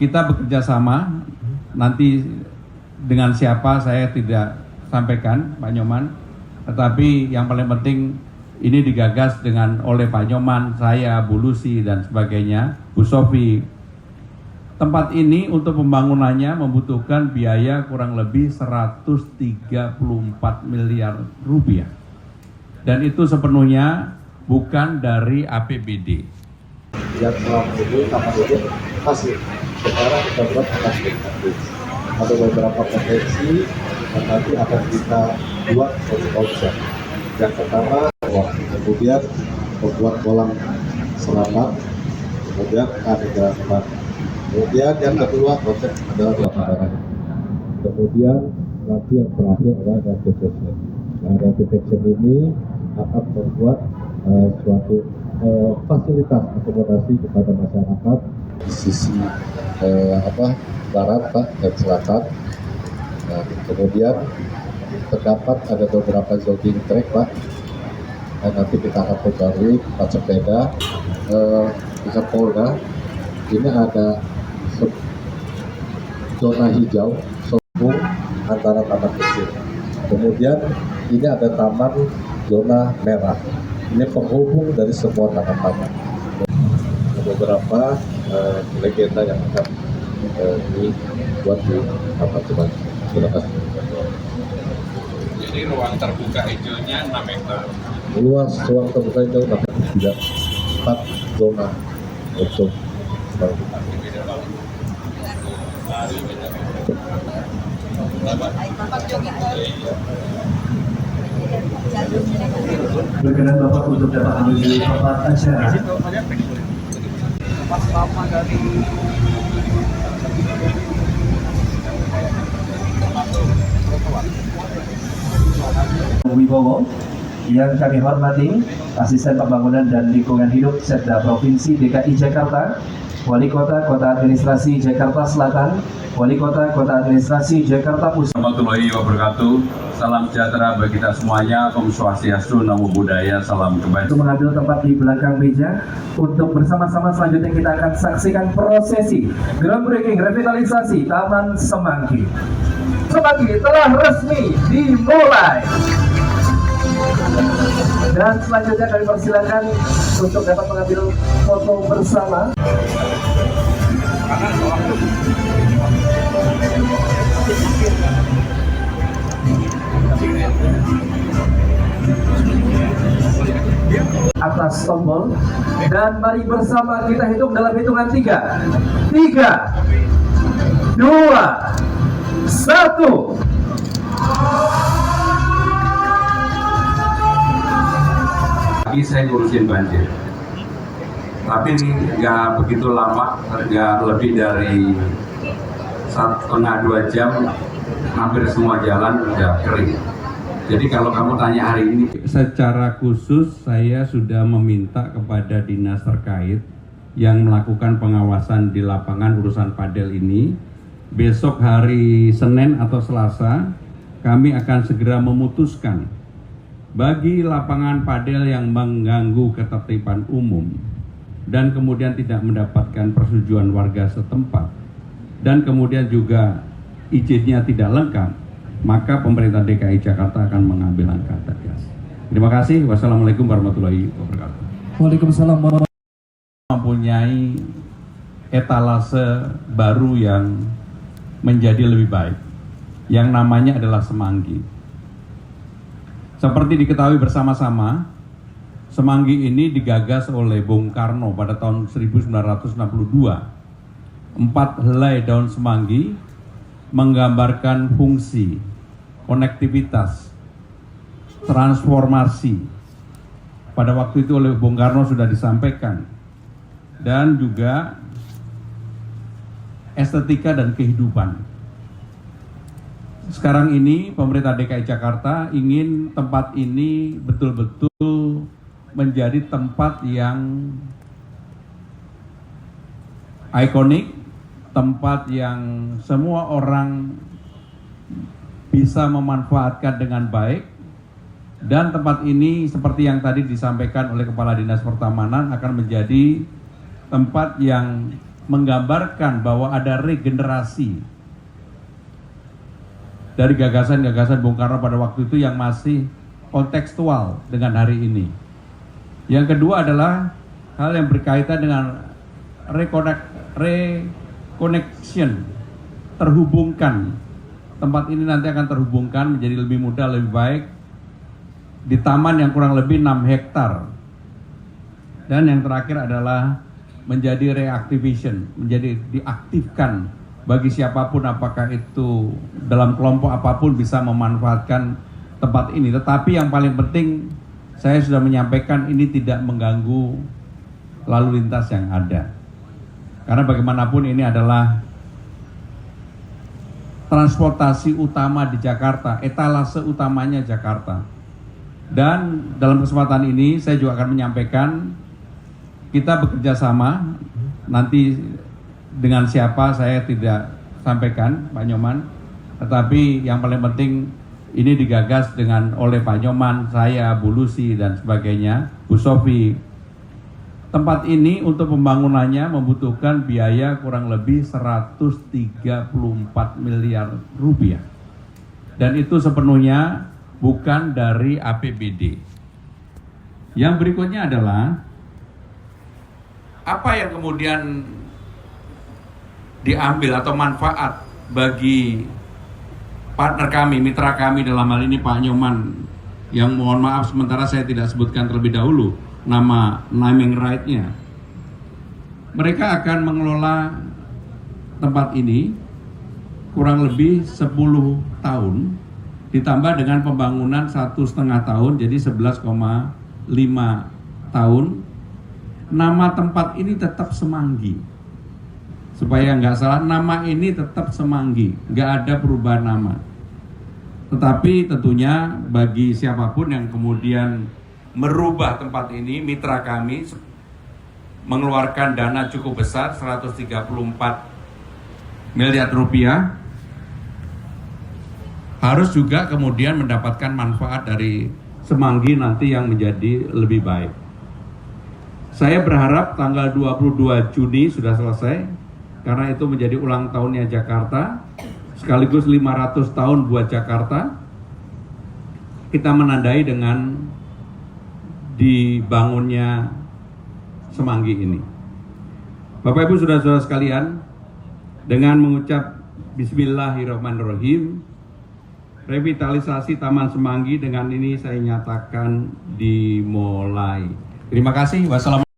kita bekerja sama, nanti dengan siapa saya tidak sampaikan Pak Nyoman, tetapi yang paling penting ini digagas oleh Pak Nyoman, saya, Bu Lucy dan sebagainya, Bu Sofi. Tempat ini untuk pembangunannya membutuhkan biaya kurang lebih 134 miliar rupiah. Dan itu sepenuhnya bukan dari APBD. Yang selama ini taman ini masih sekarang kita buat ada beberapa potensi yang nanti akan kita buat konsep. Yang pertama, kemudian membuat kolam selamat, kemudian ada tempat. Kemudian yang kedua konsep adalah lapangan. Kemudian nanti yang terakhir adalah data detection. Nah, data detection ini akan membuat suatu fasilitas akomodasi kepada masyarakat di sisi barat Pak dan selatan. Nah, kemudian terdapat ada beberapa jogging track Pak. Dan nanti kita akan perbarui tempat sepeda di Kapolda. Ini ada zona hijau sambung antara taman kecil. Kemudian ini ada taman zona merah. Ini penghubung dari semua taman-taman. Beberapa legenda yang akan dibuat di taman-taman. Terima kasih. Jadi ruang terbuka hijaunya 6 hektar. Luas ruang terbuka hijau 6 hektar, tidak 4 zona untuk berkenan Bapak untuk dapat menuju tempat acara. Wibowo, yang kami hormati Asisten Pembangunan dan Lingkungan Hidup Setda Provinsi DKI Jakarta, Wali Kota Kota Administrasi Jakarta Selatan, Wali Kota Kota Administrasi Jakarta Pusat. Warahmatullahi wabarakatuh. Salam sejahtera bagi kita semuanya. Om Swastiastu, Namo Buddhaya, salam kebaikan. Untuk mengambil tempat di belakang meja untuk bersama-sama selanjutnya kita akan saksikan prosesi groundbreaking revitalisasi Taman Semanggi. Semanggi telah resmi dimulai. Dan selanjutnya kami persilakan untuk dapat mengambil foto bersama. Atas tombol, dan mari bersama kita hitung dalam hitungan 3, 2, 1. Lagi saya ngurusin banjir, tapi nggak begitu lama, nggak lebih dari 1,5-2 jam, hampir semua jalan udah kering. Jadi kalau kamu tanya hari ini, secara khusus saya sudah meminta kepada dinas terkait yang melakukan pengawasan di lapangan urusan padel ini, besok hari Senin atau Selasa kami akan segera memutuskan bagi lapangan padel yang mengganggu ketertiban umum dan kemudian tidak mendapatkan persetujuan warga setempat dan kemudian juga izinnya tidak lengkap, maka pemerintah DKI Jakarta akan mengambil langkah tegas. Terima kasih. Wassalamualaikum warahmatullahi wabarakatuh. Waalaikumsalam. Mempunyai etalase baru yang menjadi lebih baik, yang namanya adalah Semanggi. Seperti diketahui bersama-sama, Semanggi ini digagas oleh Bung Karno pada tahun 1962. 4 helai daun semanggi menggambarkan fungsi, konektivitas, transformasi. Pada waktu itu oleh Bung Karno sudah disampaikan. Dan juga estetika dan kehidupan. Sekarang ini pemerintah DKI Jakarta ingin tempat ini betul-betul menjadi tempat yang ikonik, tempat yang semua orang bisa memanfaatkan dengan baik, dan tempat ini seperti yang tadi disampaikan oleh Kepala Dinas Pertamanan akan menjadi tempat yang menggambarkan bahwa ada regenerasi dari gagasan-gagasan Bung Karno pada waktu itu yang masih kontekstual dengan hari ini. Yang kedua adalah hal yang berkaitan dengan reconnection, terhubungkan. Tempat ini nanti akan terhubungkan menjadi lebih mudah, lebih baik di taman yang kurang lebih 6 hektar. Dan yang terakhir adalah menjadi reactivation, menjadi diaktifkan bagi siapapun, apakah itu dalam kelompok apapun bisa memanfaatkan tempat ini. Tetapi yang paling penting, saya sudah menyampaikan ini tidak mengganggu lalu lintas yang ada. Karena bagaimanapun ini adalah transportasi utama di Jakarta, etalase utamanya Jakarta. Dan dalam kesempatan ini saya juga akan menyampaikan kita bekerja sama, nanti dengan siapa saya tidak sampaikan Pak Nyoman, tetapi yang paling penting ini digagas oleh Pak Nyoman, saya, Bu Lucy dan sebagainya, Bu Sofi. Tempat ini untuk pembangunannya membutuhkan biaya kurang lebih 134 miliar rupiah. Dan itu sepenuhnya bukan dari APBD. Yang berikutnya adalah apa yang kemudian diambil atau manfaat bagi partner kami, mitra kami dalam hal ini Pak Nyoman, yang mohon maaf sementara saya tidak sebutkan terlebih dahulu nama naming right-nya. Mereka akan mengelola tempat ini kurang lebih 10 tahun ditambah dengan pembangunan 1,5 tahun, jadi 11,5 tahun. Nama tempat ini tetap Semanggi. Supaya nggak salah, nama ini tetap Semanggi, nggak ada perubahan nama. Tetapi tentunya bagi siapapun yang kemudian merubah tempat ini, mitra kami mengeluarkan dana cukup besar, 134 miliar rupiah, harus juga kemudian mendapatkan manfaat dari Semanggi nanti yang menjadi lebih baik. Saya berharap tanggal 22 Juni sudah selesai, karena itu menjadi ulang tahunnya Jakarta, sekaligus 500 tahun buat Jakarta. Kita menandai dengan dibangunnya Semanggi ini. Bapak Ibu saudara-saudara sekalian, dengan mengucap Bismillahirrahmanirrahim, revitalisasi Taman Semanggi dengan ini saya nyatakan dimulai. Terima kasih. Wassalamualaikum.